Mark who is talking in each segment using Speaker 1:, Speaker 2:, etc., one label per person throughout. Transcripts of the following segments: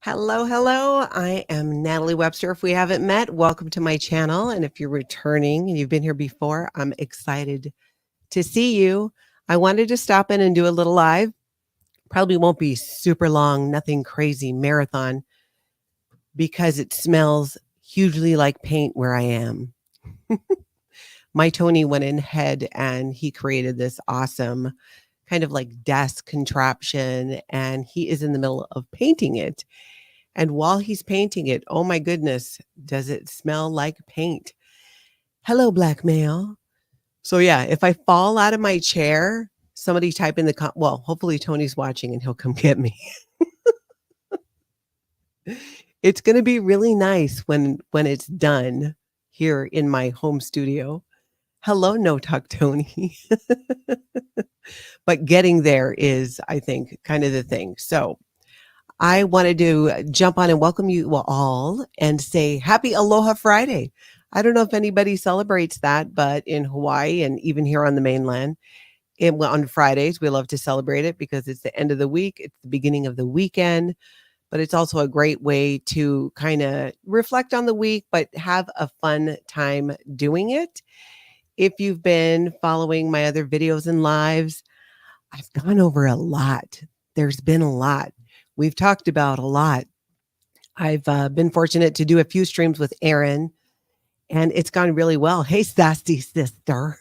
Speaker 1: Hello, hello. I am Natalie Webster. If we haven't met, welcome to my channel. And if you're returning and you've been here before, I'm excited to see you. I wanted to stop in and do a little live. Probably won't be super long, nothing crazy marathon because it smells hugely like paint where I am. My Tony went in ahead and he created this awesome kind of like desk contraption, and he is in the middle of painting it. And while he's painting it, oh my goodness, does it smell like paint? Hello, black male. So yeah, if I fall out of my chair, somebody type in the well, hopefully Tony's watching and he'll come get me. It's going to be really nice when it's done here in my home studio. Hello, No Talk Tony. But getting there is, I think, kind of the thing. So I wanted to jump on and welcome you all and say happy Aloha Friday. I don't know if anybody celebrates that, but in Hawaii and even here on the mainland, on Fridays, we love to celebrate it because it's the end of the week. It's the beginning of the weekend, but it's also a great way to kind of reflect on the week, but have a fun time doing it. If you've been following my other videos and lives, I've gone over a lot. There's been a lot. We've talked about a lot. I've been fortunate to do a few streams with Aaron, and it's gone really well. Hey, sassy sister.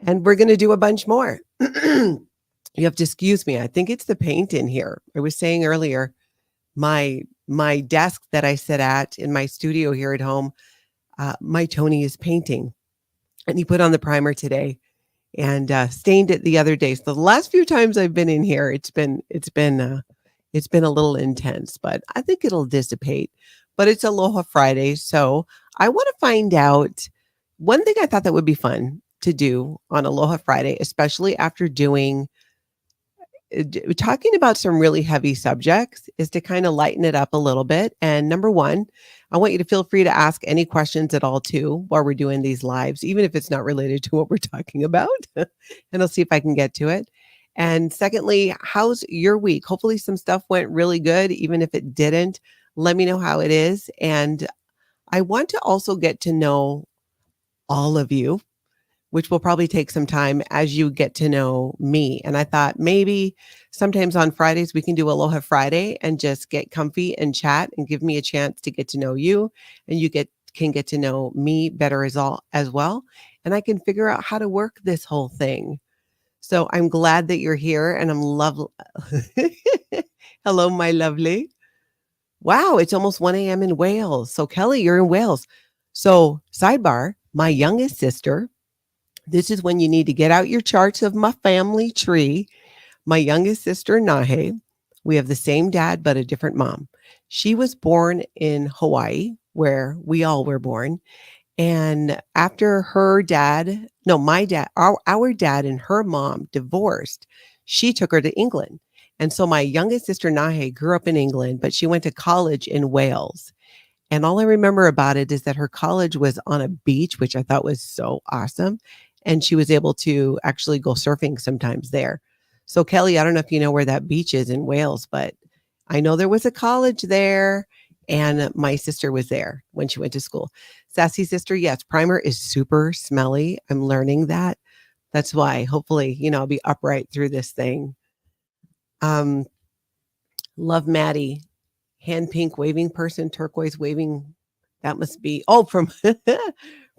Speaker 1: And we're going to do a bunch more. You have to excuse me. I think it's the paint in here. I was saying earlier, my desk that I sit at in my studio here at home, my Tony is painting, and he put on the primer today and stained it the other day. So the last few times I've been in here, it's been a little intense, but I think it'll dissipate. But it's Aloha Friday, so I want to find out one thing I thought that would be fun to do on Aloha Friday, especially after talking about some really heavy subjects, is to kind of lighten it up a little bit. And number one, I want you to feel free to ask any questions at all too while we're doing these lives, even if it's not related to what we're talking about. And I'll see if I can get to it. And secondly, how's your week? Hopefully some stuff went really good. Even if it didn't, let me know how it is. And I want to also get to know all of you, which will probably take some time as you get to know me. And I thought maybe sometimes on Fridays we can do Aloha Friday and just get comfy and chat and give me a chance to get to know you, and you can get to know me better as well. And I can figure out how to work this whole thing. So I'm glad that you're here, and I'm lovely. Hello, my lovely. Wow, it's almost 1 a.m. in Wales. So Kelly, you're in Wales. So sidebar, my youngest sister, this is when you need to get out your charts of my family tree. My youngest sister, Nahe, we have the same dad, but a different mom. She was born in Hawaii, where we all were born. And after my dad, our dad and her mom divorced, she took her to England. And so my youngest sister, Nahe, grew up in England, but she went to college in Wales. And all I remember about it is that her college was on a beach, which I thought was so awesome. And she was able to actually go surfing sometimes there. So Kelly, I don't know if you know where that beach is in Wales, but I know there was a college there, and my sister was there when she went to school. Sassy sister, yes, primer is super smelly. I'm learning that. That's why hopefully, I'll be upright through this thing. Love Maddie. Hand pink waving person, turquoise waving. That must be from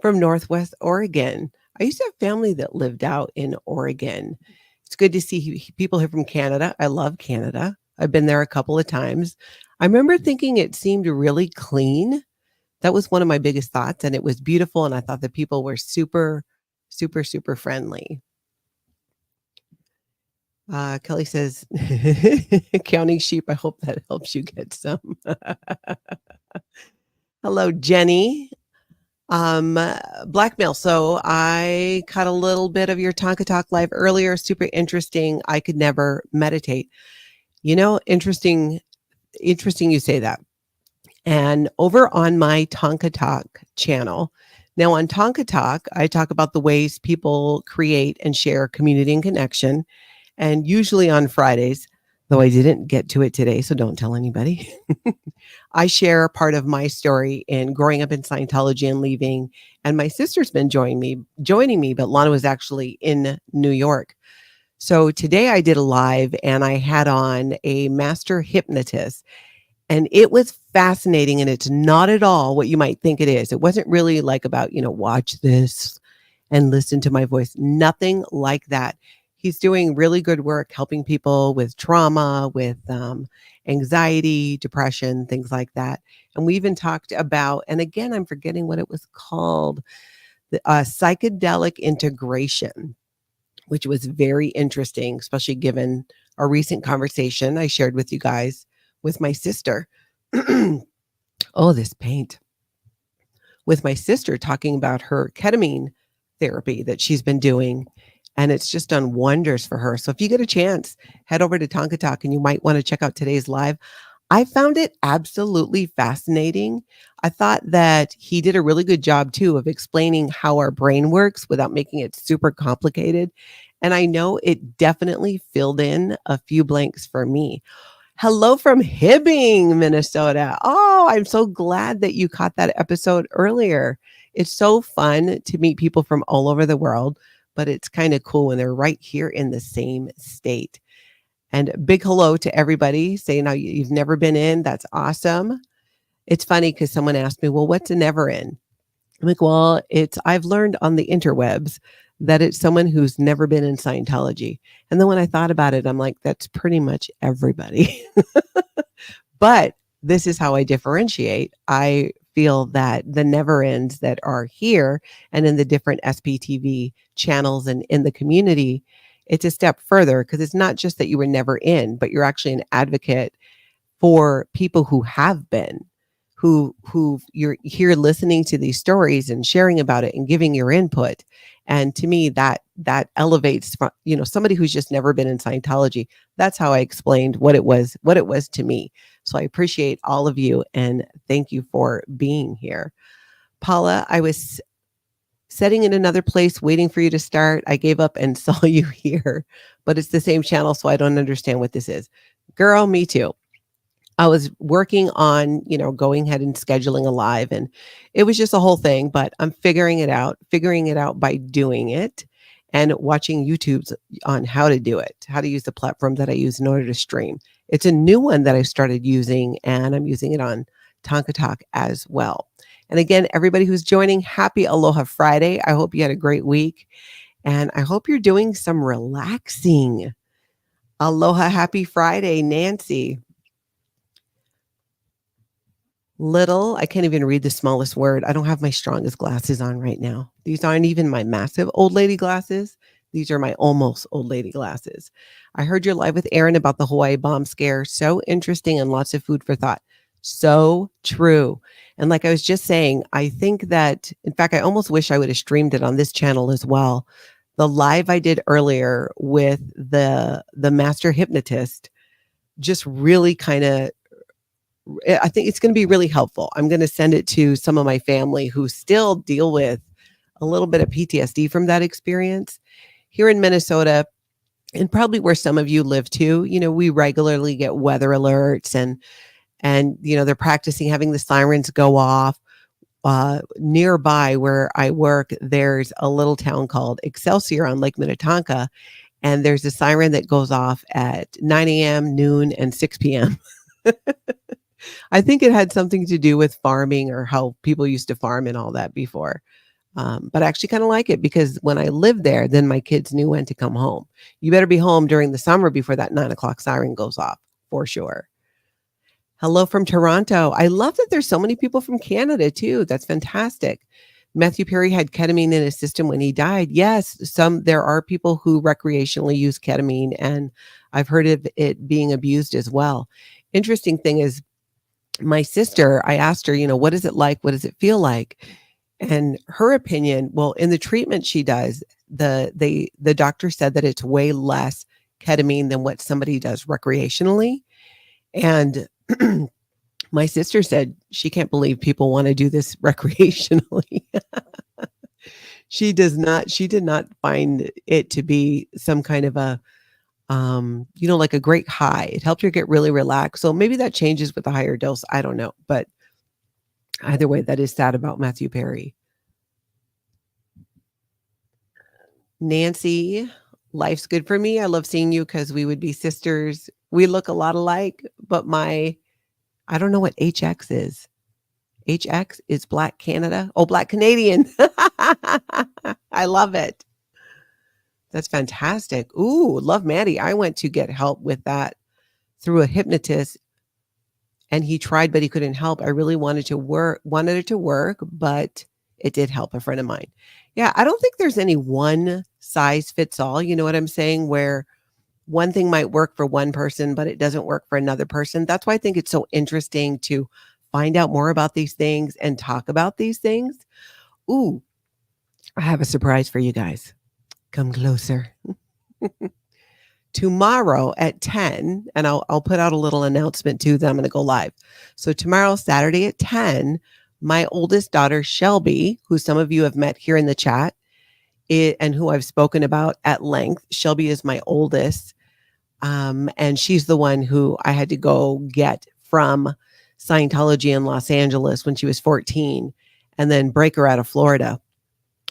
Speaker 1: from Northwest Oregon. I used to have family that lived out in Oregon. It's good to see people here from Canada. I love Canada. I've been there a couple of times. I remember thinking it seemed really clean. That was one of my biggest thoughts, and it was beautiful. And I thought the people were super, super, super friendly. Kelly says, counting sheep. I hope that helps you get some. Hello, Jenny. Blackmail. So I caught a little bit of your Tonka Talk live earlier. Super interesting. I could never meditate. Interesting you say that. And over on my Tonka Talk channel, now on Tonka Talk, I talk about the ways people create and share community and connection. And usually on Fridays, though I didn't get to it today, so don't tell anybody. I share part of my story in growing up in Scientology and leaving, and my sister's been joining me, but Lana was actually in New York. So today I did a live and I had on a master hypnotist, and it was fascinating, and it's not at all what you might think it is. It wasn't really like about, watch this and listen to my voice. Nothing like that. He's doing really good work helping people with trauma, with anxiety, depression, things like that. And we even talked about, and again, I'm forgetting what it was called, the psychedelic integration, which was very interesting, especially given our recent conversation I shared with you guys with my sister. Oh, this paint. With my sister talking about her ketamine therapy that she's been doing. And it's just done wonders for her. So if you get a chance, head over to Tonka Talk and you might want to check out today's live. I found it absolutely fascinating. I thought that he did a really good job too of explaining how our brain works without making it super complicated. And I know it definitely filled in a few blanks for me. Hello from Hibbing, Minnesota. Oh, I'm so glad that you caught that episode earlier. It's so fun to meet people from all over the world, but it's kind of cool when they're right here in the same state. And big hello to everybody saying how you've never been in. That's awesome. It's funny because someone asked me, well, what's a never in? I'm like, well, I've learned on the interwebs that it's someone who's never been in Scientology. And then when I thought about it, I'm like, that's pretty much everybody. But this is how I differentiate. I feel that the never ends that are here and in the different SPTV channels and in the community, it's a step further because it's not just that you were never in, but you're actually an advocate for people who have been, who you're here listening to these stories and sharing about it and giving your input. And to me, that elevates from, somebody who's just never been in Scientology. That's how I explained what it was to me. So I appreciate all of you and thank you for being here. Paula, I was sitting in another place waiting for you to start. I gave up and saw you here, but it's the same channel, so I don't understand what this is. Girl, me too. I was working on, going ahead and scheduling a live, and it was just a whole thing, but I'm figuring it out by doing it and watching YouTubes on how to do it, how to use the platform that I use in order to stream. It's a new one that I started using, and I'm using it on Tonka Talk as well. And again, everybody who's joining, happy Aloha Friday. I hope you had a great week, and I hope you're doing some relaxing. Aloha, happy Friday, Nancy. Little, I can't even read the smallest word. I don't have my strongest glasses on right now. These aren't even my massive old lady glasses. These are my almost old lady glasses. I heard your live with Aaron about the Hawaii bomb scare. So interesting and lots of food for thought. So true. And like I was just saying, I think that, in fact, I almost wish I would have streamed it on this channel as well. The live I did earlier with the master hypnotist just really kind of, I think it's going to be really helpful. I'm going to send it to some of my family who still deal with a little bit of PTSD from that experience. Here in Minnesota, and probably where some of you live too, we regularly get weather alerts and they're practicing having the sirens go off. Nearby where I work, there's a little town called Excelsior on Lake Minnetonka, and there's a siren that goes off at 9 a.m., noon, and 6 p.m. I think it had something to do with farming or how people used to farm and all that before. But I actually kind of like it because when I lived there, then my kids knew when to come home. You better be home during the summer before that 9 o'clock siren goes off, for sure. Hello from Toronto. I love that there's so many people from Canada too. That's fantastic. Matthew Perry had ketamine in his system when he died. Yes, there are people who recreationally use ketamine, and I've heard of it being abused as well. Interesting thing is, my sister, I asked her, what is it like? What does it feel like? And her opinion, well, in the treatment she does, the doctor said that it's way less ketamine than what somebody does recreationally. And my sister said she can't believe people want to do this recreationally. She did not find it to be some kind of a like a great high. It helped her get really relaxed. So maybe that changes with the higher dose. I don't know. But either way, that is sad about Matthew Perry. Nancy, life's good for me. I love seeing you because we would be sisters. We look a lot alike, but I don't know what HX is. HX is Black Canada. Oh, Black Canadian. I love it. That's fantastic. Ooh, love Maddie. I went to get help with that through a hypnotist and he tried, but he couldn't help. I really wanted it to work, but it did help a friend of mine. Yeah, I don't think there's any one size fits all. You know what I'm saying? Where one thing might work for one person, but it doesn't work for another person. That's why I think it's so interesting to find out more about these things and talk about these things. Ooh, I have a surprise for you guys. Come closer. Tomorrow at 10, and I'll put out a little announcement too that I'm going to go live. So tomorrow, Saturday at 10, my oldest daughter, Shelby, who some of you have met here in the chat, and who I've spoken about at length. Shelby is my oldest. And she's the one who I had to go get from Scientology in Los Angeles when she was 14 and then break her out of Florida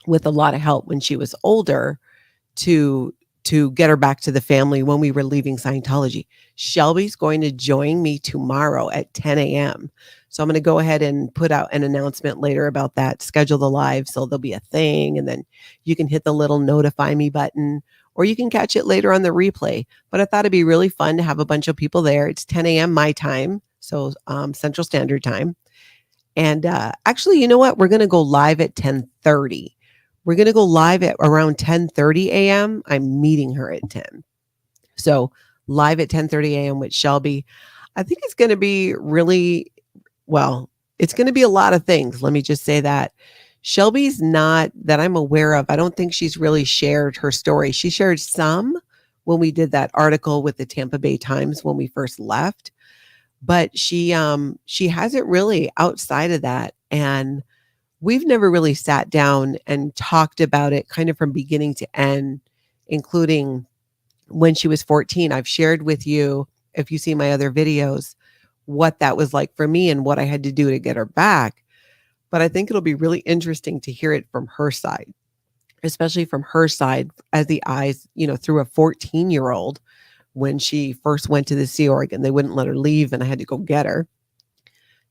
Speaker 1: with a lot of help when she was older to get her back to the family when we were leaving Scientology. Shelby's going to join me tomorrow at 10 a.m. So I'm going to go ahead and put out an announcement later about that, schedule the live. So there'll be a thing and then you can hit the little notify me button or you can catch it later on the replay. But I thought it'd be really fun to have a bunch of people there. It's 10 a.m. my time. So Central Standard Time. And actually, you know what? We're going to go live at 10:30. We're going to go live at around 10:30 a.m. I'm meeting her at 10. So live at 10:30 a.m. with Shelby. I think it's going to be really, well, it's going to be a lot of things. Let me just say that. Shelby's not, that I'm aware of, I don't think she's really shared her story. She shared some when we did that article with the Tampa Bay Times when we first left. But she hasn't really outside of that. And we've never really sat down and talked about it kind of from beginning to end, including when she was 14. I've shared with you, if you see my other videos, what that was like for me and what I had to do to get her back. But I think it'll be really interesting to hear it from her side, especially from her side as the eyes, through a 14-year-old when she first went to the Sea Org and they wouldn't let her leave and I had to go get her.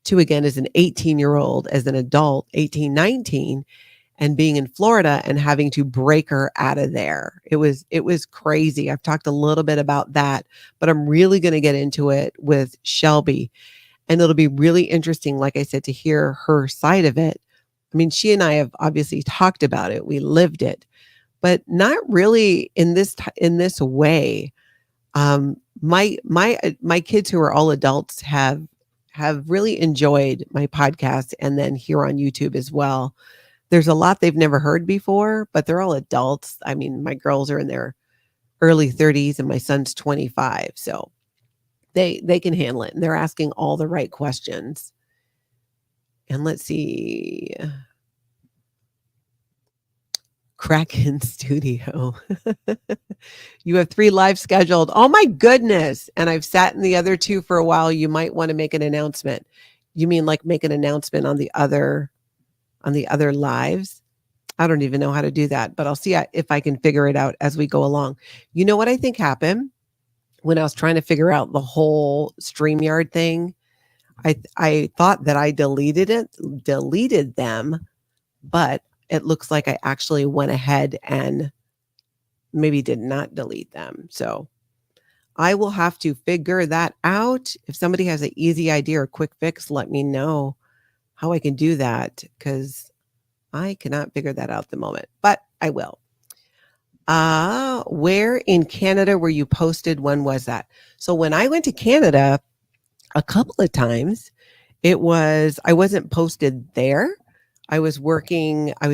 Speaker 1: To again, as an 18-year-old, as an adult, 18, 19, and being in Florida and having to break her out of there. It was crazy. I've talked a little bit about that, but I'm really going to get into it with Shelby. And it'll be really interesting, like I said, to hear her side of it. I mean, she and I have obviously talked about it. We lived it, but not really in this way. My kids who are all adults have really enjoyed my podcast and then here on YouTube as well. There's a lot they've never heard before, but they're all adults. I mean, my girls are in their early 30s and my son's 25. So they can handle it and they're asking all the right questions. And let's see. Kraken Studio. You have 3 live scheduled. Oh my goodness. And I've sat in the other 2 for a while. You might want to make an announcement. You mean like make an announcement on the other lives? I don't even know how to do that, but I'll see if I can figure it out as we go along. You know what I think happened when I was trying to figure out the whole StreamYard thing? I thought that I deleted them, but it looks like I actually went ahead and maybe did not delete them. So I will have to figure that out. If somebody has an easy idea or quick fix, let me know how I can do that because I cannot figure that out at the moment, but I will. Where in Canada were you posted? When was that? So when I went to Canada a couple of times, I wasn't posted there. I was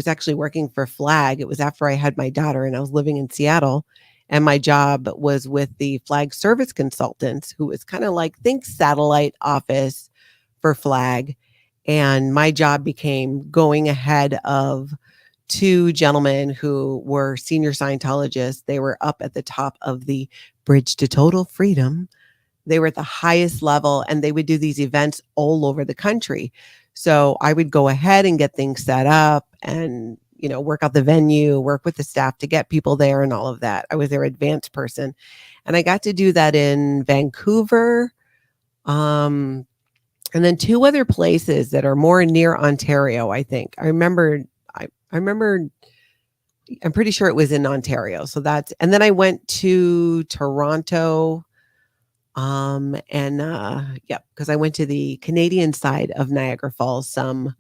Speaker 1: actually working for Flag. It was after I had my daughter and I was living in Seattle. And my job was with the Flag service consultants, who was kind of like, think satellite office for Flag. And my job became going ahead of two gentlemen who were senior Scientologists. They were up at the top of the bridge to total freedom. They were at the highest level, and they would do these events all over the country. So I would go ahead and get things set up and, work out the venue, work with the staff to get people there and all of that. I was their advanced person. And I got to do that in Vancouver, and then two other places that are more near Ontario, I think. I remember I'm pretty sure it was in Ontario. So and then I went to Toronto, because I went to the Canadian side of Niagara Falls some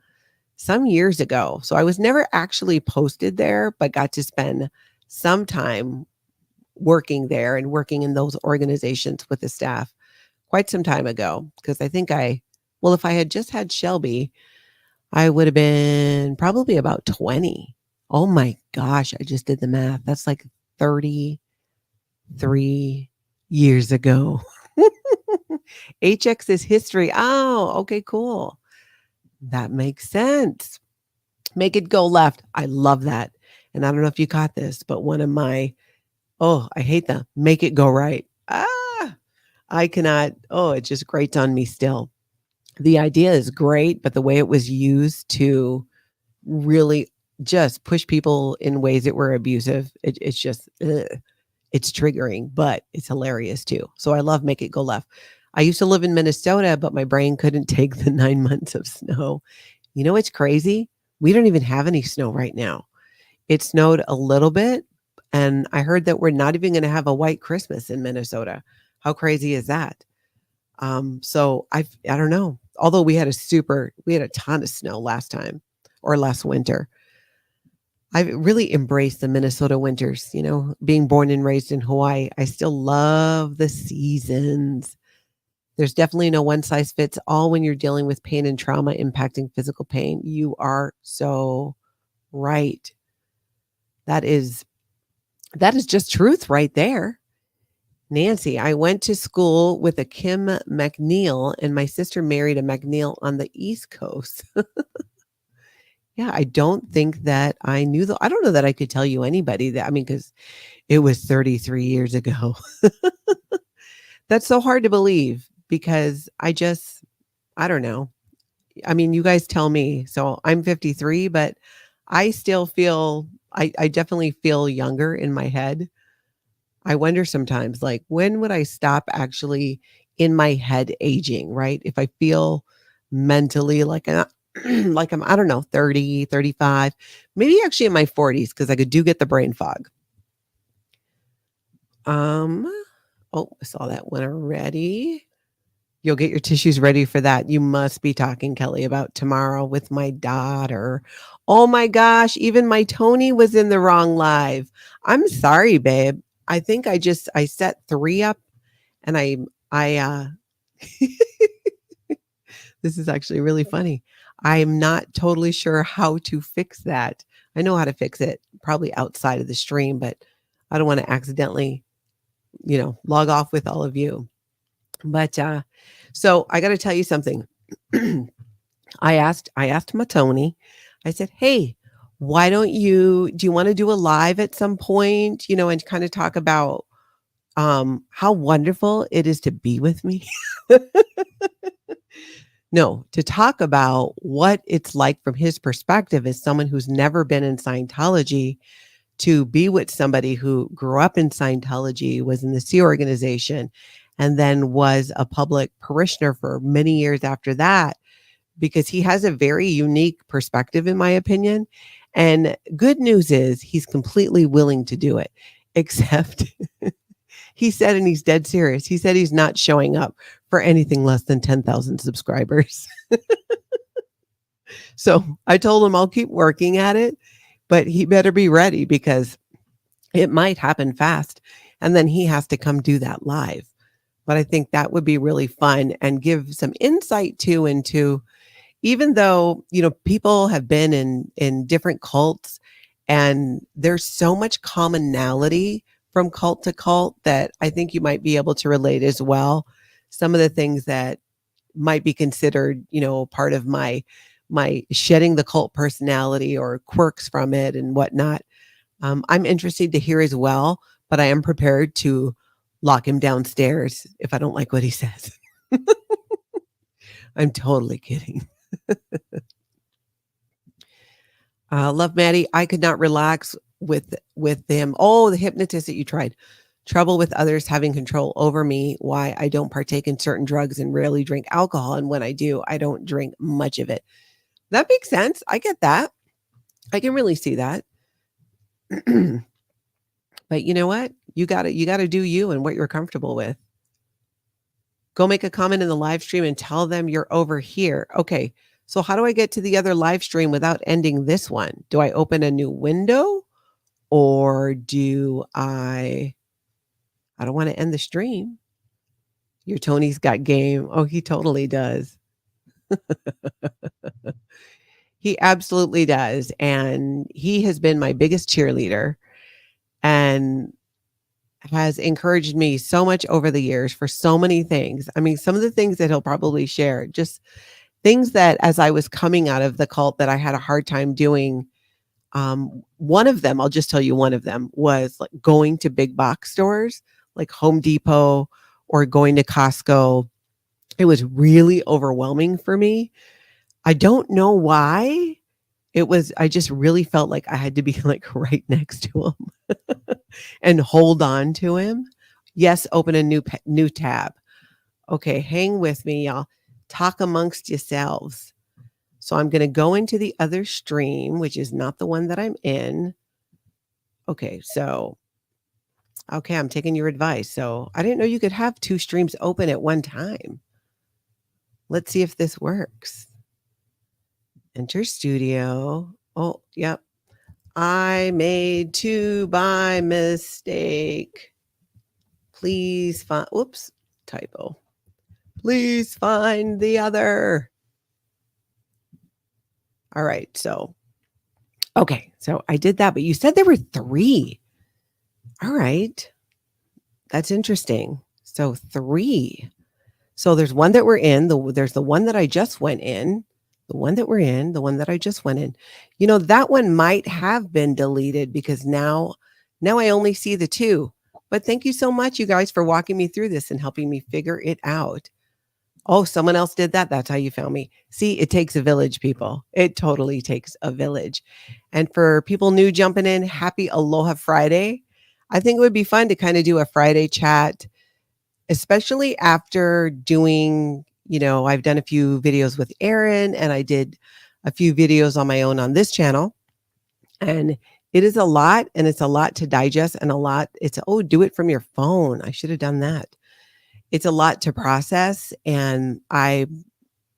Speaker 1: years ago. So I was never actually posted there, but got to spend some time working there and working in those organizations with the staff quite some time ago. Because I think if I had just had Shelby, I would have been probably about 20. Oh my gosh, I just did the math. That's like 33 years ago. HX is history. Oh, okay, cool. That makes sense. Make it go left. I love that. And I don't know if you caught this, but one of my, I hate the make it go right. I cannot. Oh, it just grates on me still. The idea is great, but the way it was used to really just push people in ways that were abusive, it's just, it's triggering, but it's hilarious too. So I love Make It Go Left. I used to live in Minnesota, but my brain couldn't take the 9 months of snow. You know what's crazy? We don't even have any snow right now. It snowed a little bit, and I heard that we're not even going to have a white Christmas in Minnesota. How crazy is that? So I don't know. Although we had a ton of snow last winter. I've really embraced the Minnesota winters, being born and raised in Hawaii. I still love the seasons. There's definitely no one size fits all when you're dealing with pain and trauma impacting physical pain. You are so right. That is just truth right there. Nancy, I went to school with a Kim McNeil, and my sister married a McNeil on the East Coast. Yeah, I don't think that I knew I don't know that I could tell you anybody that, because it was 33 years ago. That's so hard to believe because I don't know. You guys tell me. So I'm 53, but I still I definitely feel younger in my head. I wonder sometimes, like, when would I stop actually in my head aging, right? If I feel mentally like like I'm, I don't know, 30, 35, maybe actually in my 40s, because I do get the brain fog. I saw that one already. You'll get your tissues ready for that. You must be talking, Kelly, about tomorrow with my daughter. Oh my gosh, even my Tony was in the wrong live. I'm sorry, babe. I think I set 3 up, and I this is actually really funny. I'm not totally sure how to fix that. I know how to fix it, probably outside of the stream, but I don't want to accidentally, log off with all of you. But so I got to tell you something. I asked my Tony, I said, hey, do you want to do a live at some point, and kind of talk about how wonderful it is to be with me? No, to talk about what it's like from his perspective as someone who's never been in Scientology, to be with somebody who grew up in Scientology, was in the Sea organization, and then was a public parishioner for many years after that, because he has a very unique perspective, in my opinion. And good news is he's completely willing to do it, except he said, and he's dead serious, he said he's not showing up for anything less than 10,000 subscribers. So I told him I'll keep working at it, but he better be ready, because it might happen fast. And then he has to come do that live. But I think that would be really fun and give some insight into, even though, people have been in different cults, and there's so much commonality from cult to cult that I think you might be able to relate as well. Some of the things that might be considered, part of my my shedding the cult personality or quirks from it and whatnot. I'm interested to hear as well, but I am prepared to lock him downstairs if I don't like what he says. I'm totally kidding. Love Maddie. I could not relax with him. Oh, the hypnotist that you tried. Trouble with others having control over me. Why I don't partake in certain drugs and rarely drink alcohol. And when I do, I don't drink much of it. That makes sense. I get that. I can really see that. But you know what? You gotta do you and what you're comfortable with. Go make a comment in the live stream and tell them you're over here. Okay. So how do I get to the other live stream without ending this one? Do I open a new window or do I don't want to end the stream. Your Tony's got game. Oh, he totally does. He absolutely does. And he has been my biggest cheerleader and has encouraged me so much over the years for so many things. I mean, some of the things that he'll probably share, just things that as I was coming out of the cult that I had a hard time doing. One of them, I'll just tell you one of them was like going to big box stores like Home Depot or going to Costco. It was really overwhelming for me. I don't know why. I just really felt like I had to be like right next to him and hold on to him. Yes, open a new tab. Okay, hang with me, y'all. Talk amongst yourselves. So I'm going to go into the other stream, which is not the one that I'm in. Okay, I'm taking your advice. So I didn't know you could have two streams open at one time. Let's see if this works. Enter studio. Oh, yep. I made two by mistake. Please find, whoops, typo. Please find the other. All right. Okay. So I did that, but you said there were three. All right. That's interesting. So three. So there's one that we're in. There's the one that I just went in. The one that we're in. The one that I just went in. You know, that one might have been deleted because now I only see the two. But thank you so much, you guys, for walking me through this and helping me figure it out. Oh, someone else did that. That's how you found me. See, it takes a village, people. It totally takes a village. And for people new jumping in, happy Aloha Friday. I think it would be fun to kind of do a Friday chat, especially after doing, I've done a few videos with Aaron and I did a few videos on my own on this channel. And it is a lot and it's a lot to digest and do it from your phone. I should have done that. It's a lot to process. And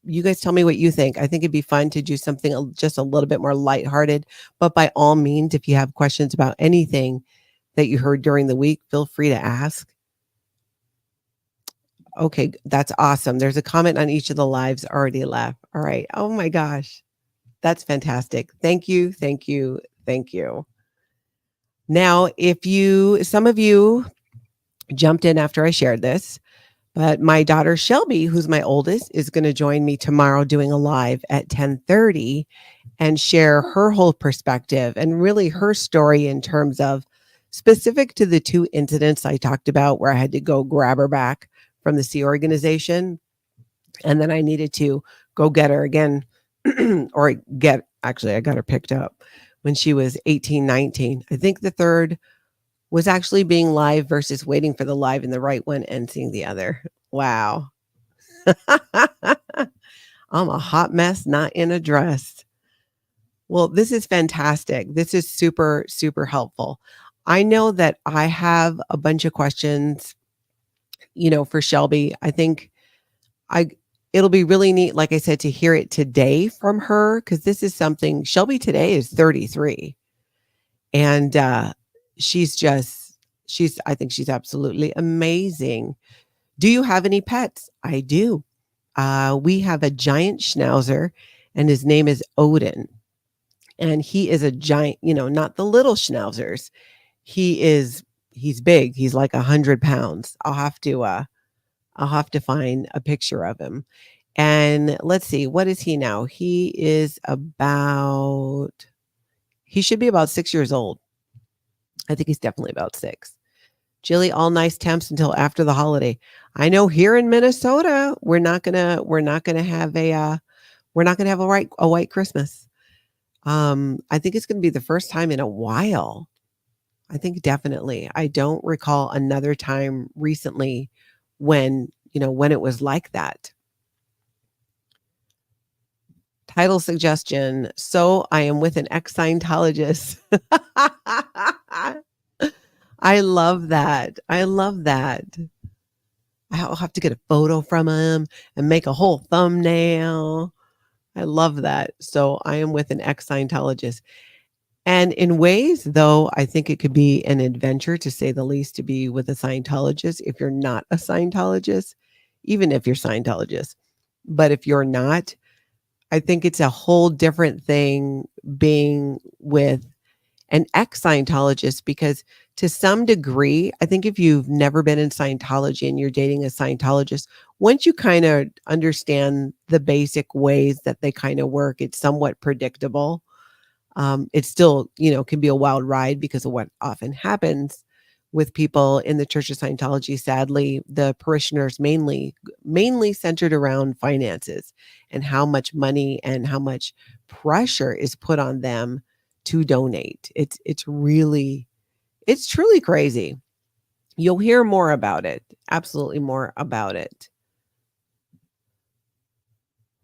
Speaker 1: you guys tell me what you think. I think it'd be fun to do something just a little bit more lighthearted. But by all means, if you have questions about anything that you heard during the week, feel free to ask. Okay, that's awesome. There's a comment on each of the lives already left. All right. Oh my gosh. That's fantastic. Thank you. Thank you. Thank you. Now, some of you jumped in after I shared this, but my daughter Shelby, who's my oldest, is going to join me tomorrow doing a live at 10:30 and share her whole perspective and really her story in terms of specific to the two incidents I talked about where I had to go grab her back from the Sea Organization. And then I needed to go get her again I got her picked up when she was 18, 19. I think the third was actually being live versus waiting for the live in the right one and seeing the other. Wow. I'm a hot mess, not in a dress. Well, this is fantastic. This is super, super helpful. I know that I have a bunch of questions, for Shelby. I think it'll be really neat, like I said, to hear it today from her, because this is something Shelby today is 33. And I think she's absolutely amazing. Do you have any pets? I do. We have a giant schnauzer and his name is Odin. And he is a giant, not the little schnauzers. He's big. He's like 100 pounds. I'll have to find a picture of him. And let's see, what is he now? He should be about 6 years old. I think he's definitely about 6. Jilly, all nice temps until after the holiday. I know here in Minnesota, we're not gonna have a white Christmas. I think it's gonna be the first time in a while. I think definitely. I don't recall another time recently when it was like that. Title suggestion. So I am with an ex-Scientologist. I love that. I love that. I'll have to get a photo from him and make a whole thumbnail. I love that. So I am with an ex-Scientologist. And in ways, though, I think it could be an adventure, to say the least, to be with a Scientologist if you're not a Scientologist, even if you're Scientologist. But if you're not, I think it's a whole different thing being with an ex-Scientologist, because to some degree, I think if you've never been in Scientology and you're dating a Scientologist, once you kind of understand the basic ways that they kind of work, it's somewhat predictable. It still, can be a wild ride because of what often happens with people in the Church of Scientology. Sadly, the parishioners mainly centered around finances and how much money and how much pressure is put on them to donate. It's truly crazy. You'll hear more about it. Absolutely more about it.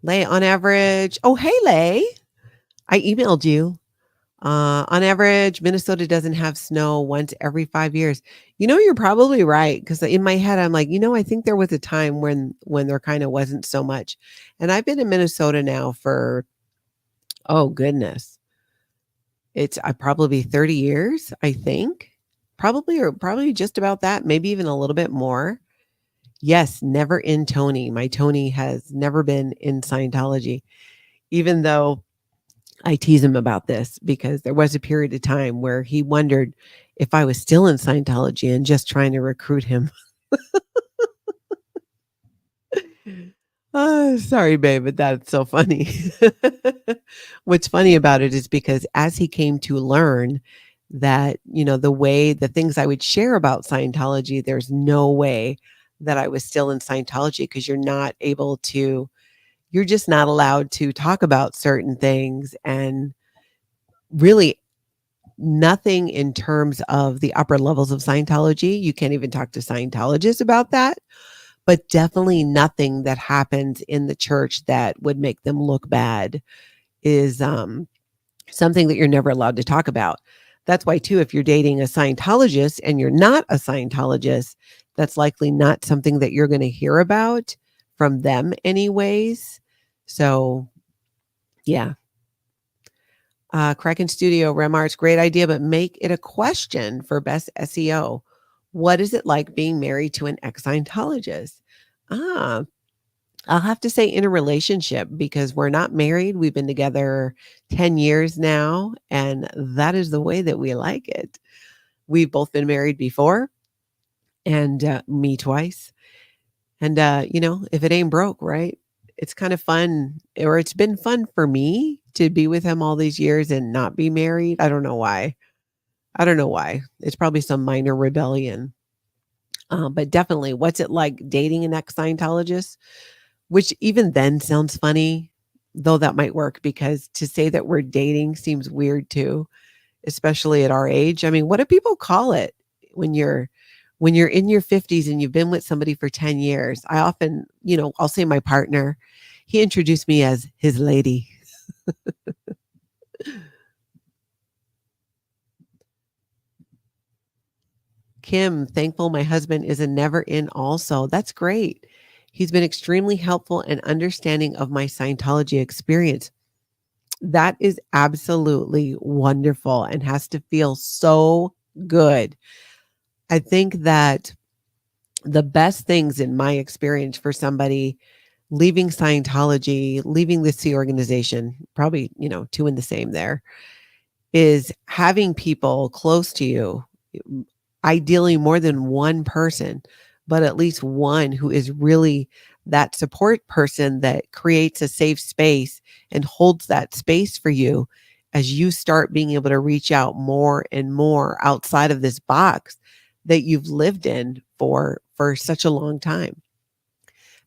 Speaker 1: Lay, on average. Oh, hey, Lay. I emailed you. On average, Minnesota doesn't have snow once every 5 years. You're probably right, because in my head, I'm like, I think there was a time when there kind of wasn't so much. And I've been in Minnesota now for, oh goodness, it's I probably 30 years, I think. Probably just about that, maybe even a little bit more. Yes, never in Tony. My Tony has never been in Scientology, even though I tease him about this, because there was a period of time where he wondered if I was still in Scientology and just trying to recruit him. Oh, sorry, babe, but that's so funny. What's funny about it is because as he came to learn that, the things I would share about Scientology, there's no way that I was still in Scientology, because you're just not allowed to talk about certain things, and really nothing in terms of the upper levels of Scientology. You can't even talk to Scientologists about that, but definitely nothing that happens in the church that would make them look bad is something that you're never allowed to talk about. That's why, too, if you're dating a Scientologist and you're not a Scientologist, that's likely not something that you're going to hear about from them, anyways. So, yeah. Kraken Studio, Remarks, great idea, but make it a question for best SEO. What is it like being married to an ex-Scientologist? Ah, I'll have to say in a relationship, because we're not married. We've been together 10 years now, and that is the way that we like it. We've both been married before, and me twice. And, if it ain't broke, right? It's kind of fun, or it's been fun for me to be with him all these years and not be married. I don't know why. I don't know why. It's probably some minor rebellion. But definitely, what's it like dating an ex-Scientologist? Which even then sounds funny, though that might work, because to say that we're dating seems weird too, especially at our age. I mean, what do people call it when you're in your 50s and you've been with somebody for 10 years? I often, I'll say my partner, he introduced me as his lady. Kim, thankful my husband is a never in also. That's great. He's been extremely helpful and understanding of my Scientology experience. That is absolutely wonderful and has to feel so good. I think that the best things in my experience for somebody leaving Scientology, leaving the C organization, probably, two in the same there, is having people close to you, ideally more than one person, but at least one who is really that support person that creates a safe space and holds that space for you as you start being able to reach out more and more outside of this box that you've lived in for such a long time.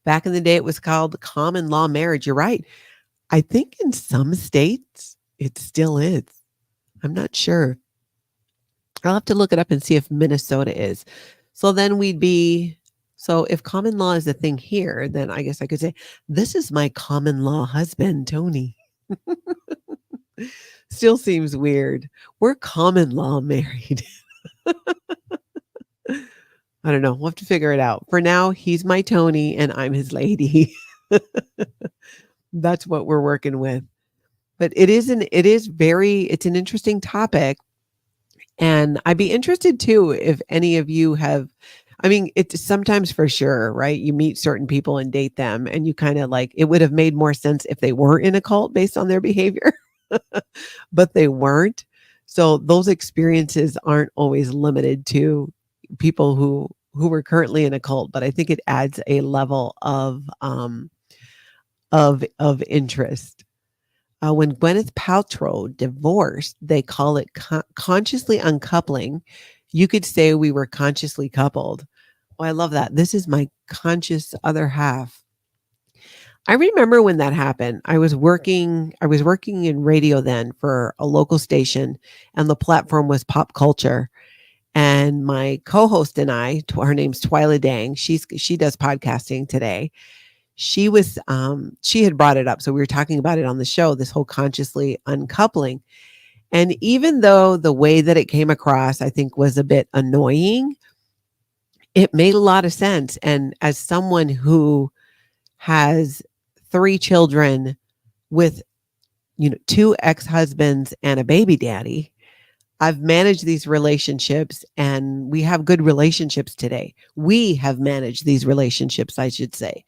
Speaker 1: Back in the day, it was called common law marriage. You're right. I think in some states it still is. I'm not sure. I'll have to look it up and see if Minnesota is. So then we'd be so if common law is a thing here, then I guess I could say, this is my common law husband, Tony. Still seems weird. We're common law married. I don't know. We'll have to figure it out. For now, he's my Tony and I'm his lady. That's what we're working with. But it's an interesting topic. And I'd be interested too if any of you have, I mean, it's sometimes for sure, right? You meet certain people and date them, and you kind of like, it would have made more sense if they were in a cult based on their behavior, but they weren't. So those experiences aren't always limited to people who were currently in a cult, but I think it adds a level of interest. When Gwyneth Paltrow divorced, they call it consciously uncoupling. You could say we were consciously coupled. Oh, I love that. This is my conscious other half. I remember when that happened. I was working in radio then for a local station, and the platform was pop culture. And my co-host and I, her name's Twyla Dang. She does podcasting today. She had brought it up. So we were talking about it on the show, this whole consciously uncoupling. And even though the way that it came across, I think was a bit annoying, it made a lot of sense. And as someone who has 3 children with, 2 ex-husbands and a baby daddy, I've managed these relationships and we have good relationships today. We have managed these relationships, I should say.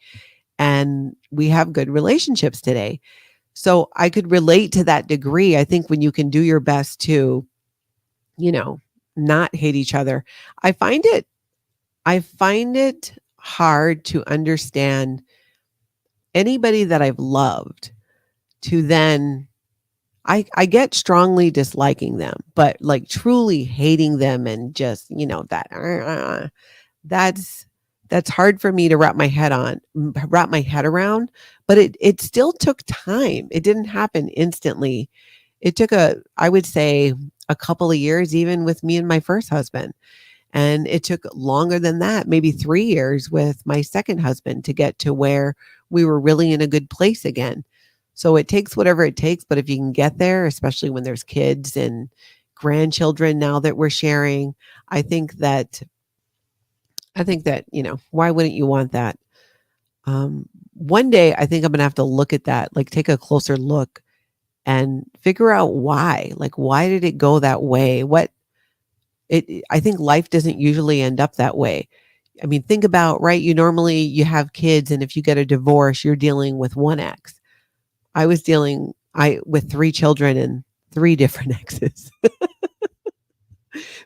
Speaker 1: And we have good relationships today. So I could relate to that degree. I think when you can do your best to, not hate each other, I find it hard to understand anybody that I've loved to then I get strongly disliking them, but like truly hating them and just, that's hard for me to wrap my head around, but it still took time. It didn't happen instantly. It took I would say a couple of years, even with me and my first husband. And it took longer than that, maybe 3 years with my second husband to get to where we were really in a good place again. So it takes whatever it takes, but if you can get there, especially when there's kids and grandchildren now that we're sharing, I think that why wouldn't you want that? One day I think I'm going to have to look at that, like take a closer look and figure out why. Like, why did it go that way? I think life doesn't usually end up that way. I mean, think about, right? You have kids, and if you get a divorce, you're dealing with one ex. I was dealing with 3 children and 3 different exes.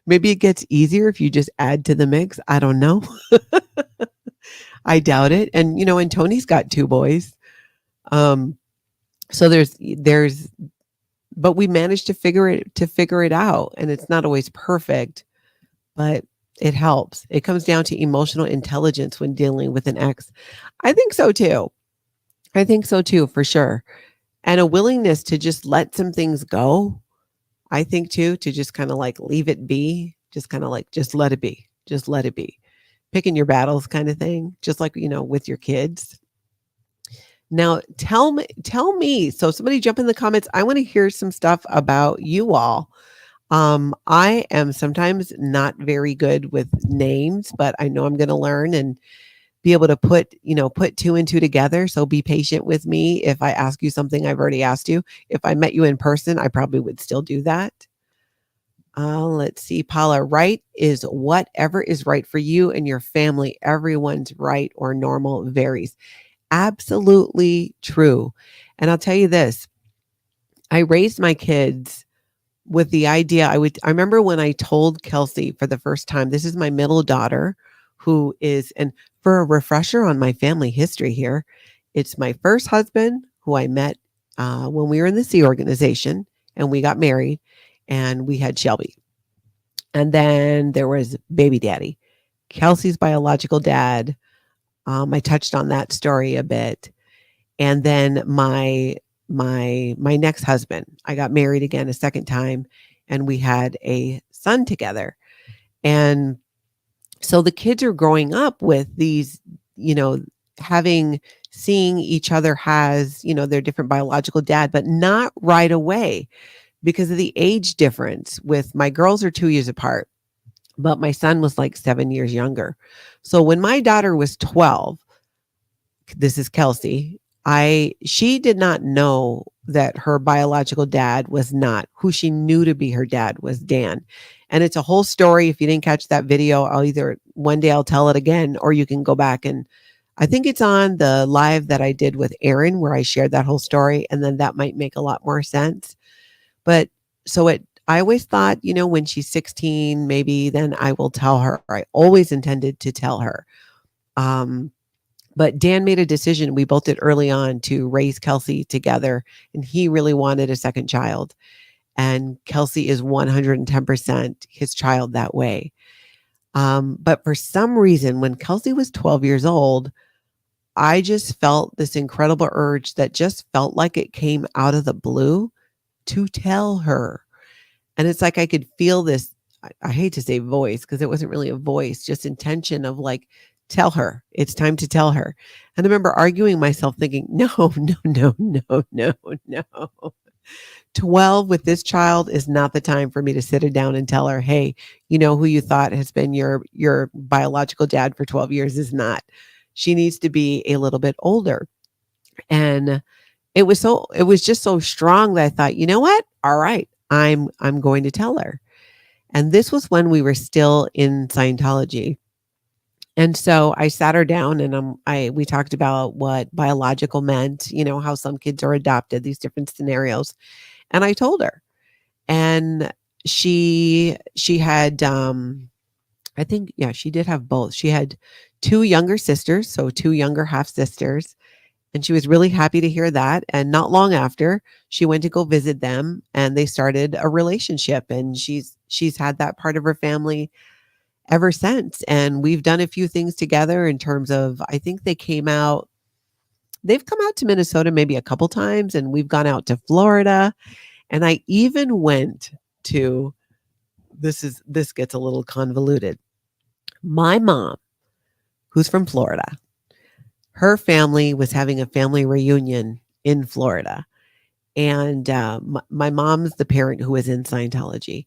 Speaker 1: Maybe it gets easier if you just add to the mix. I don't know. I doubt it. And and Tony's got 2 boys. So but we managed to figure it out, and it's not always perfect, but it helps. It comes down to emotional intelligence when dealing with an ex. I think so too. For sure. And a willingness to just let some things go. I think too, to just kind of like leave it be, just kind of like, just let it be, just let it be. Picking your battles kind of thing, just like, with your kids. Now, tell me. So somebody jump in the comments. I want to hear some stuff about you all. I am sometimes not very good with names, but I know I'm going to learn and be able to put 2 and 2 together. So be patient with me. If I ask you something I've already asked you, if I met you in person, I probably would still do that. Let's see, Paula, right is whatever is right for you and your family. Everyone's right or normal varies. Absolutely true. And I'll tell you this, I raised my kids with the idea I remember when I told Kelsey for the first time, this is my middle daughter who is, and for a refresher on my family history here, it's my first husband who I met when we were in the Sea Organization and we got married and we had Shelby. And then there was baby daddy, Kelsey's biological dad. I touched on that story a bit. And then my next husband, I got married again a second time and we had a son together. And so the kids are growing up with these, you know, having seeing each other has, their different biological dad, but not right away because of the age difference. With my girls are 2 years apart, but my son was like 7 years younger. So when my daughter was 12, this is Kelsey, she did not know that her biological dad was not who she knew to be her dad was Dan. And it's a whole story. If you didn't catch that video, I'll either one day I'll tell it again, or you can go back, and I think it's on the live that I did with Aaron where I shared that whole story, and then that might make a lot more sense. But I always thought, when she's 16, maybe then I will tell her. I always intended to tell her. But Dan made a decision. We both did early on to raise Kelsey together, and he really wanted a second child. And Kelsey is 110% his child that way. But for some reason, when Kelsey was 12 years old, I just felt this incredible urge that just felt like it came out of the blue to tell her. And it's like I could feel this, I hate to say voice because it wasn't really a voice, just intention of like, tell her. It's time to tell her. And I remember arguing myself thinking, no, no, no, no, no, no. 12 with this child is not the time for me to sit her down and tell her, hey, who you thought has been your biological dad for 12 years is not. She needs to be a little bit older. And it was just so strong that I thought, you know what? All right, I'm going to tell her. And this was when we were still in Scientology. And so I sat her down and we talked about what biological meant, how some kids are adopted, these different scenarios. And I told her, and she had, I think, yeah, she did have both. She had 2 younger sisters, so 2 younger half sisters. And she was really happy to hear that. And not long after, she went to go visit them and they started a relationship. And she's had that part of her family ever since. And we've done a few things together in terms of, I think they've come out to Minnesota maybe a couple times, and we've gone out to Florida. And I even went to, this gets a little convoluted. My mom, who's from Florida, her family was having a family reunion in Florida. And my mom's the parent who was in Scientology.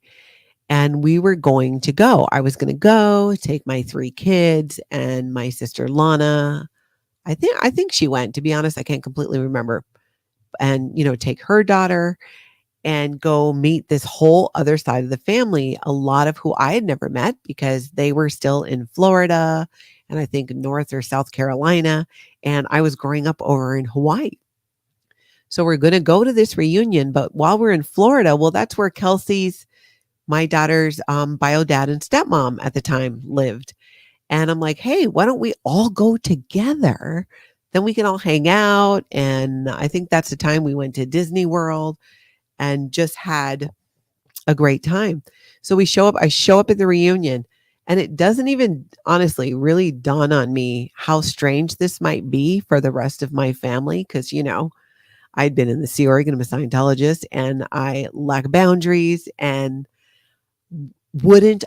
Speaker 1: And we were going to go. I was going to go take my 3 kids and my sister Lana. I think she went, to be honest. I can't completely remember. And, take her daughter and go meet this whole other side of the family, a lot of who I had never met because they were still in Florida and I think North or South Carolina. And I was growing up over in Hawaii. So we're going to go to this reunion. But while we're in Florida, well, that's where my daughter's bio dad and stepmom at the time lived. And I'm like, hey, why don't we all go together? Then we can all hang out. And I think that's the time we went to Disney World and just had a great time. So I show up at the reunion, and it doesn't even honestly really dawn on me how strange this might be for the rest of my family. Cause I'd been in the Sea Org, I'm a Scientologist, and I lack boundaries and wouldn't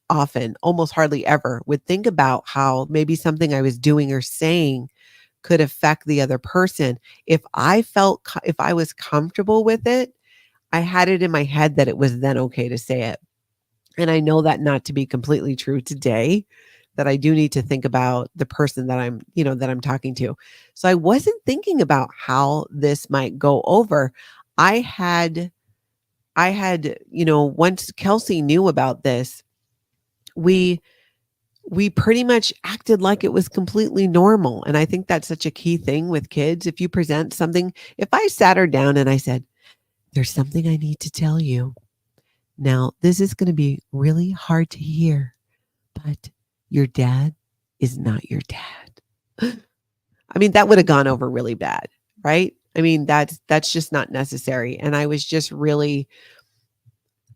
Speaker 1: often, almost hardly ever would think about how maybe something I was doing or saying could affect the other person. If I was comfortable with it, I had it in my head that it was then okay to say it. And I know that not to be completely true today, that I do need to think about the person that I'm talking to. So I wasn't thinking about how this might go over. I had, once Kelsey knew about this, we pretty much acted like it was completely normal. And I think that's such a key thing with kids. If you present something, if I sat her down and I said, there's something I need to tell you. Now, this is going to be really hard to hear, but Your dad is not your dad. I mean, that would have gone over really bad, right? I mean, that's just not necessary. And I was just really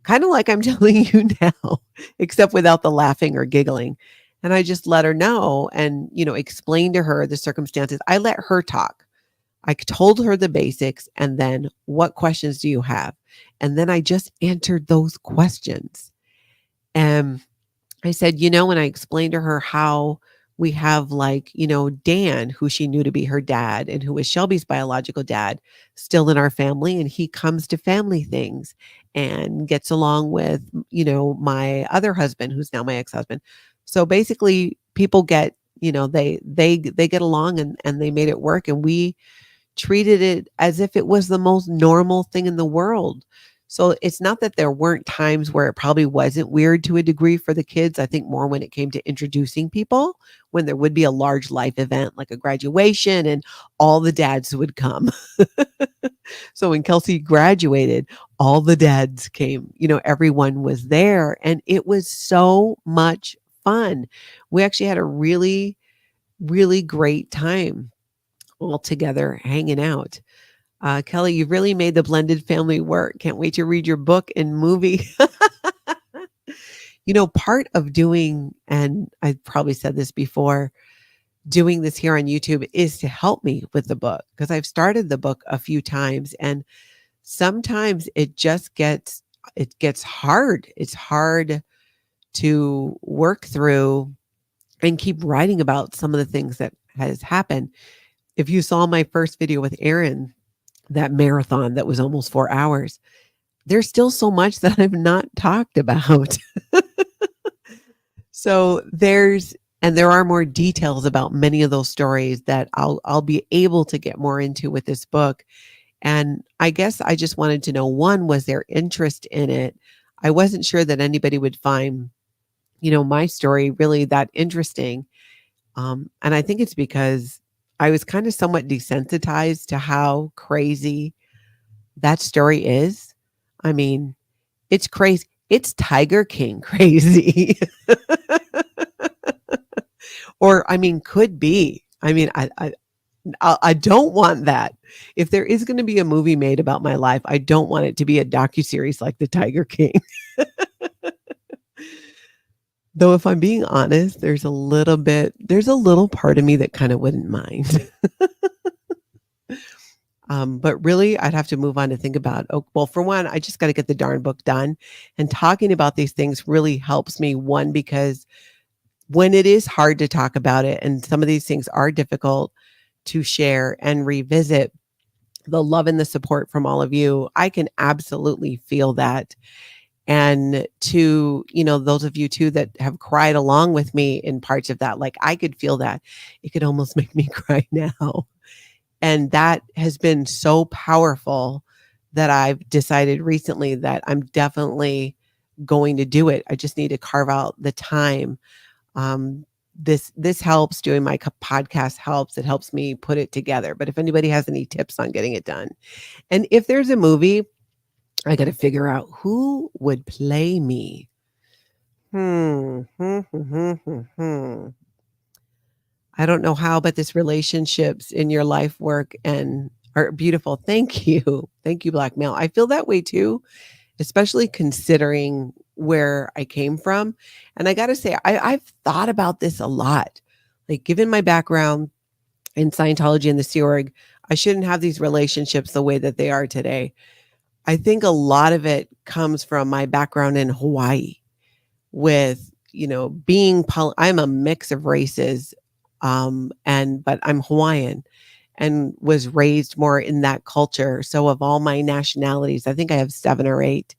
Speaker 1: kind of like I'm telling you now, except without the laughing or giggling. And I just let her know and, explain to her the circumstances. I let her talk. I told her the basics and then what questions do you have? And then I just answered those questions. And I said, when I explained to her how we have like, Dan, who she knew to be her dad and who was Shelby's biological dad, still in our family. And he comes to family things and gets along with, my other husband, who's now my ex-husband. So basically people get, they get along and they made it work. And we treated it as if it was the most normal thing in the world. So it's not that there weren't times where it probably wasn't weird to a degree for the kids. I think more when it came to introducing people, when there would be a large life event like a graduation and all the dads would come. So when Kelsey graduated, all the dads came, everyone was there and it was so much fun. We actually had a really, really great time all together hanging out. Kelly, you've really made the blended family work. Can't wait to read your book and movie. Part of doing, and I probably said this before, doing this here on YouTube is to help me with the book because I've started the book a few times and sometimes it gets hard. It's hard to work through and keep writing about some of the things that has happened. If you saw my first video with Aaron, that marathon that was almost 4 hours, there's still so much that I've not talked about. So there are more details about many of those stories that I'll be able to get more into with this book. And I guess I just wanted to know, one, was there interest in it? I wasn't sure that anybody would find, my story really that interesting. And I think it's because I was kind of somewhat desensitized to how crazy that story is. I mean, it's crazy. It's Tiger King crazy. Or, I mean, could be. I mean, I don't want that. If there is going to be a movie made about my life, I don't want it to be a docuseries like The Tiger King. Though if I'm being honest, there's a little part of me that kind of wouldn't mind. But really, I'd have to move on to think about, well, for one, I just got to get the darn book done. And talking about these things really helps me, one, because when it is hard to talk about it and some of these things are difficult to share and revisit, the love and the support from all of you, I can absolutely feel that. And to, those of you too that have cried along with me in parts of that, like I could feel that. It could almost make me cry now. And that has been so powerful that I've decided recently that I'm definitely going to do it. I just need to carve out the time. This helps. Doing my podcast helps. It helps me put it together. But if anybody has any tips on getting it done, and if there's a movie, I got to figure out who would play me. I don't know how, but this relationships in your life work and are beautiful. Thank you. Thank you, Black Male. I feel that way too, especially considering where I came from. And I got to say, I've thought about this a lot. Like, given my background in Scientology and the Sea Org, I shouldn't have these relationships the way that they are today. I think a lot of it comes from my background in Hawaii with, I'm a mix of races. But I'm Hawaiian and was raised more in that culture. So of all my nationalities, I think I have 7 or 8.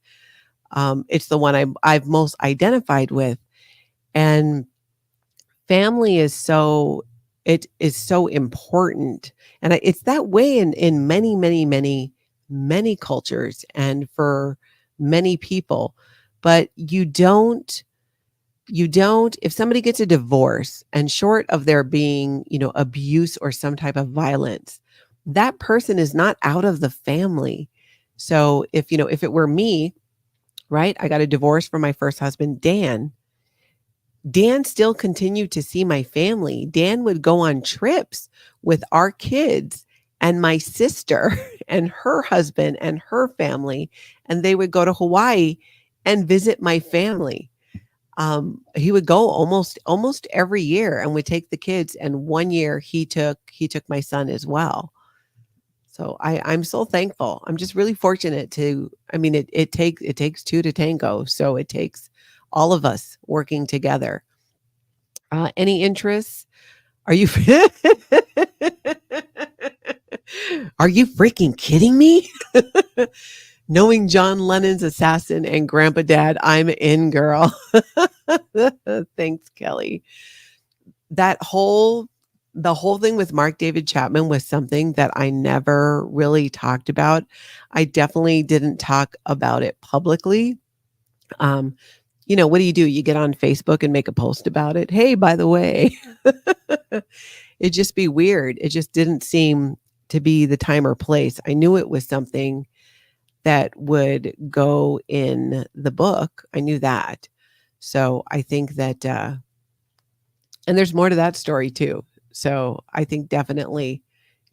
Speaker 1: It's the one I've most identified with. And family is so important. And it's that way in many, many, many, many cultures and for many people. But you don't, if somebody gets a divorce and short of there being, abuse or some type of violence, that person is not out of the family. So if it were me, right, I got a divorce from my first husband, Dan, Dan still continued to see my family. Dan would go on trips with our kids and my sister and her husband and her family, and they would go to Hawaii and visit my family. He would go almost every year and would take the kids. And one year he took my son as well. So I'm so thankful. I'm just really fortunate to. I mean, it takes two to tango. So it takes all of us working together. Any interests? Are you Are you freaking kidding me? Knowing John Lennon's assassin and Grandpa Dad, I'm in, girl. Thanks, Kelly. That whole the whole thing with Mark David Chapman was something that I never really talked about. I definitely didn't talk about it publicly. Um, what do? You get on Facebook and make a post about it. Hey, by the way, it'd just be weird. It just didn't seem to be the time or place. I knew it was something that would go in the book. I knew that. So I think that, and there's more to that story too. So I think definitely,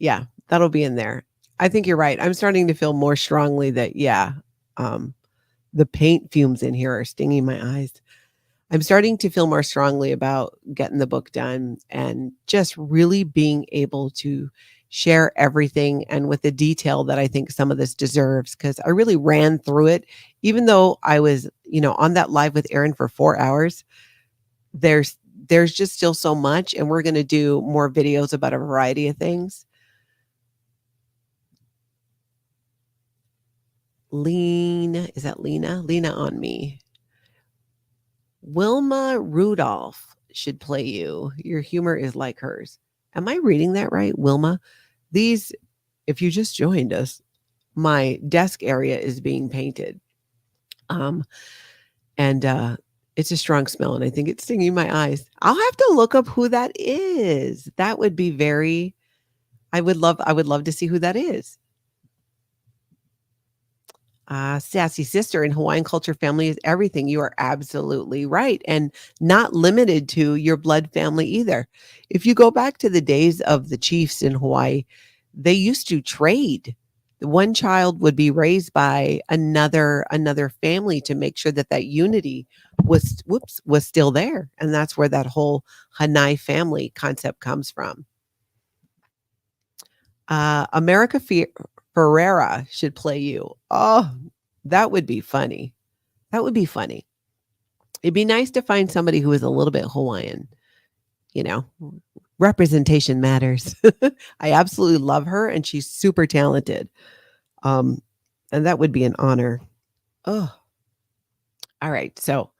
Speaker 1: yeah, that'll be in there. I think you're right. I'm starting to feel more strongly that, yeah, um, the paint fumes in here are stinging my eyes. I'm starting to feel more strongly about getting the book done and just really being able to share everything and with the detail that I think some of this deserves, because I really ran through it. Even though I was, on that live with Aaron for 4 hours, there's just still so much, and we're going to do more videos about a variety of things. Is that Lena? Lena on me. Wilma Rudolph should play you. Your humor is like hers. Am I reading that right, Wilma? These, if you just joined us, my desk area is being painted. Um, and it's a strong smell, and I think it's stinging my eyes. I'll have to look up who that is. That would be very I would love to see who that is. Sassy sister, in Hawaiian culture, family is everything. You are absolutely right. And not limited to your blood family either. If you go back to the days of the chiefs in Hawaii, they used to trade. One child would be raised by another family to make sure that that unity was still there. And that's where that whole Hanai family concept comes from. America Ferrera should play you. Oh, that would be funny. That would be funny. It'd be nice to find somebody who is a little bit Hawaiian. You know, representation matters. I absolutely love her, and she's super talented. Um, and that would be an honor. Oh, all right. So,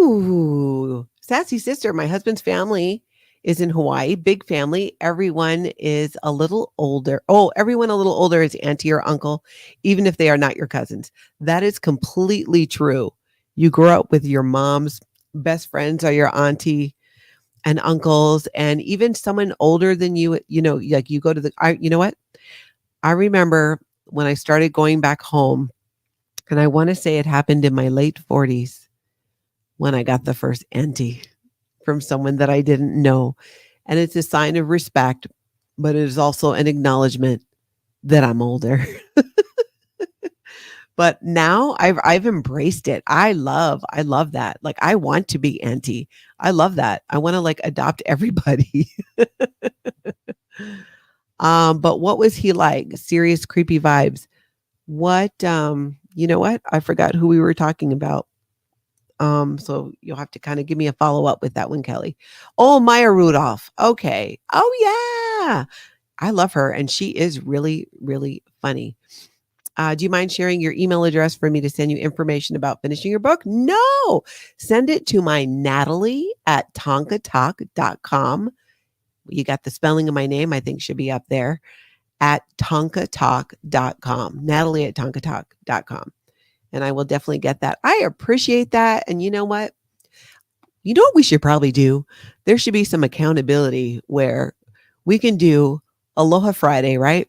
Speaker 1: ooh, sassy sister. My husband's family is in Hawaii. Big family. Everyone is a little older. Oh, everyone a little older is auntie or uncle, even if they are not your cousins. That is completely true. You grow up with your mom's best friends are your auntie and uncles, and even someone older than you. Like you go to the. You know what? I remember when I started going back home, and I want to say it happened in my late 40s when I got the first auntie from someone that I didn't know. And it's a sign of respect, but it is also an acknowledgement that I'm older. But now I've embraced it. I love that. Like I want to be auntie. I love that. I want to like adopt everybody. But what was he like? Serious creepy vibes. What you know what? I forgot who we were talking about. So you'll have to kind of give me a follow-up with that one, Kelly. Oh, Maya Rudolph. Okay. Oh yeah. I love her, and she is really, really funny. Do you mind sharing your email address for me to send you information about finishing your book? No. Send it to my Natalie at tonkatalk.com. You got the spelling of my name, I think should be up there, at tonkatalk.com. Natalie at tonkatalk.com. And I will definitely get that. I appreciate that. And you know what? You know what we should probably do? There should be some accountability where we can do Aloha Friday, right?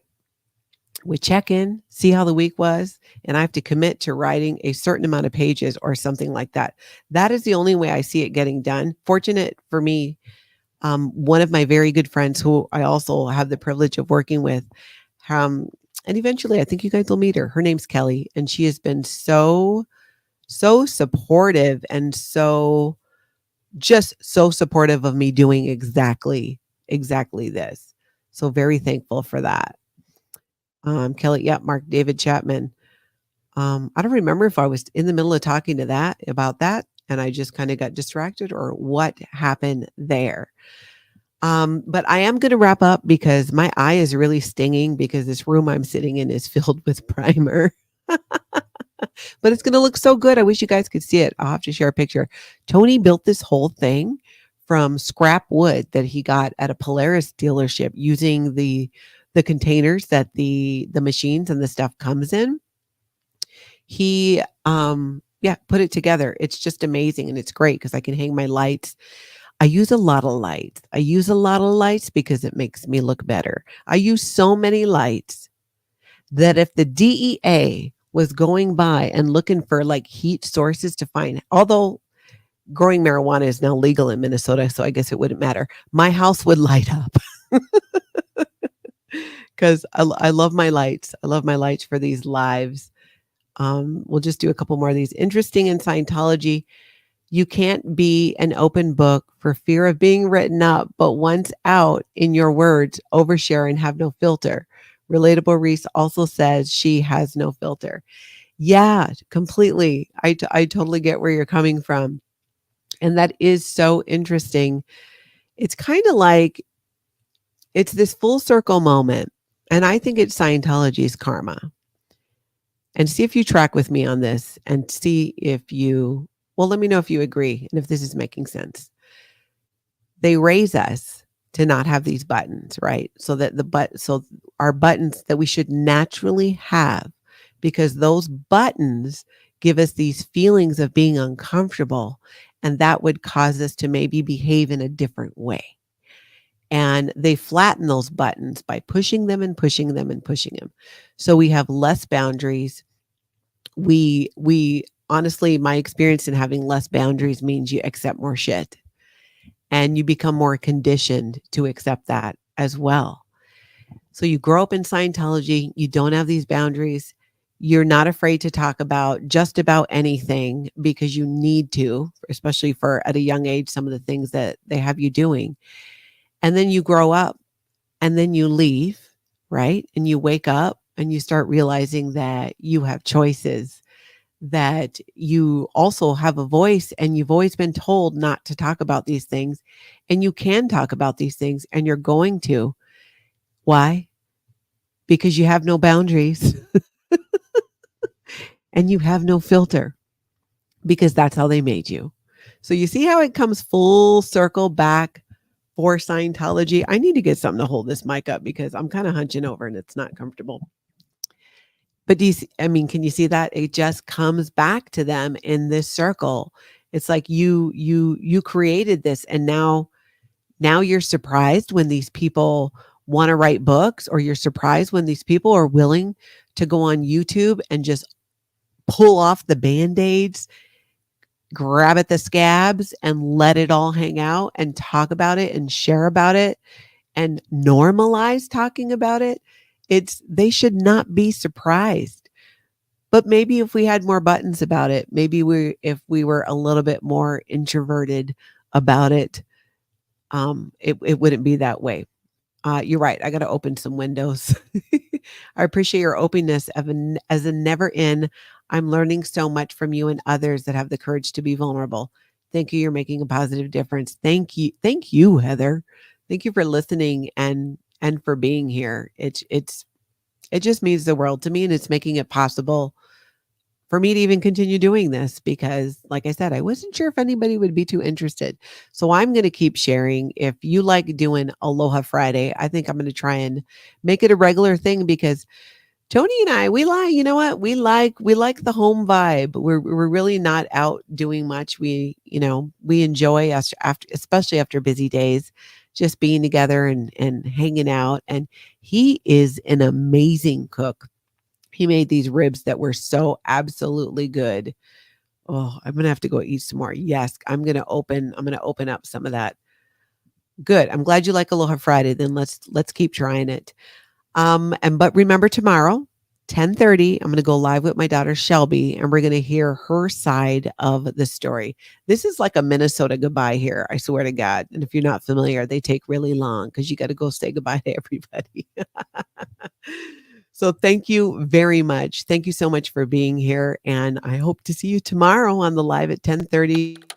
Speaker 1: We check in, see how the week was, and I have to commit to writing a certain amount of pages or something like that. That is the only way I see it getting done. Fortunate for me, one of my very good friends who I also have the privilege of working with, um, and eventually I think you guys will meet her. Her name's Kelly, and she has been so supportive and just so supportive of me doing exactly this. So very thankful for that. Kelly, yeah, Mark David Chapman. I don't remember if I was in the middle of talking to that about that and I just kind of got distracted or what happened there. But I am going to wrap up because my eye is really stinging because this room I'm sitting in is filled with primer. But it's going to look so good. I wish you guys could see it. I'll have to share a picture. Tony built this whole thing from scrap wood that he got at a Polaris dealership using the containers that the machines and the stuff comes in. He yeah, put it together. It's just amazing and it's great because I can hang my lights. I use a lot of lights. I use a lot of lights because it makes me look better. I use so many lights that if the DEA was going by and looking for like heat sources to find, although growing marijuana is now legal in Minnesota, so I guess it wouldn't matter. My house would light up because I love my lights. I love my lights for these lives. We'll just do a couple more of these. Interesting in Scientology, you can't be an open book for fear of being written up, but once out in your words, overshare and have no filter. Relatable Reese also says she has no filter. Yeah, completely. I totally get where you're coming from. And that is so interesting. It's kind of like it's this full circle moment. And I think it's Scientology's karma. And see if you track with me on this and see if you, well, let me know if you agree and if this is making sense. They raise us to not have these buttons, right? So that so our buttons that we should naturally have, because those buttons give us these feelings of being uncomfortable, and that would cause us to maybe behave in a different way. And they flatten those buttons by pushing them and pushing them and pushing them. So we have less boundaries. We honestly, my experience in having less boundaries means you accept more shit and you become more conditioned to accept that as well. So you grow up in Scientology, you don't have these boundaries. You're not afraid to talk about just about anything because you need to, especially for at a young age, some of the things that they have you doing. And then you grow up and then you leave, right? And you wake up and you start realizing that you have choices, that you also have a voice, and you've always been told not to talk about these things. And you can talk about these things and you're going to. Why? Because you have no boundaries and you have no filter because that's how they made you. So you see how it comes full circle back for Scientology. I need to get something to hold this mic up because I'm kind of hunching over and it's not comfortable. But do you see, I mean, can you see that? It just comes back to them in this circle. It's like you created this and now you're surprised when these people want to write books, or you're surprised when these people are willing to go on YouTube and just pull off the band-aids, grab at the scabs and let it all hang out and talk about it and share about it and normalize talking about it. They should not be surprised. But maybe if we had more buttons about it, maybe if we were a little bit more introverted about it, it wouldn't be that way. You're right. I got to open some windows. I appreciate your openness as a never in. I'm learning so much from you and others that have the courage to be vulnerable. Thank you. You're making a positive difference. Thank you. Thank you, Heather. Thank you for listening and for being here. It just means the world to me, and it's making it possible for me to even continue doing this because, like I said, I wasn't sure if anybody would be too interested. So I'm going to keep sharing. If you like doing Aloha Friday, I think I'm going to try and make it a regular thing because Tony and I, we like, you know what? We like the home vibe. We're really not out doing much. We enjoy us after, especially after busy days, just being together and hanging out. And he is an amazing cook. He made these ribs that were so absolutely good. Oh, I'm gonna have to go eat some more. Yes, I'm gonna open up some of that. Good. I'm glad you like Aloha Friday. Then let's keep trying it. And but remember tomorrow, 10:30, I'm going to go live with my daughter Shelby and we're going to hear her side of the story. This is like a Minnesota goodbye here, I swear to God. And if you're not familiar, they take really long cuz you got to go say goodbye to everybody. So thank you very much. Thank you so much for being here and I hope to see you tomorrow on the live at 10:30.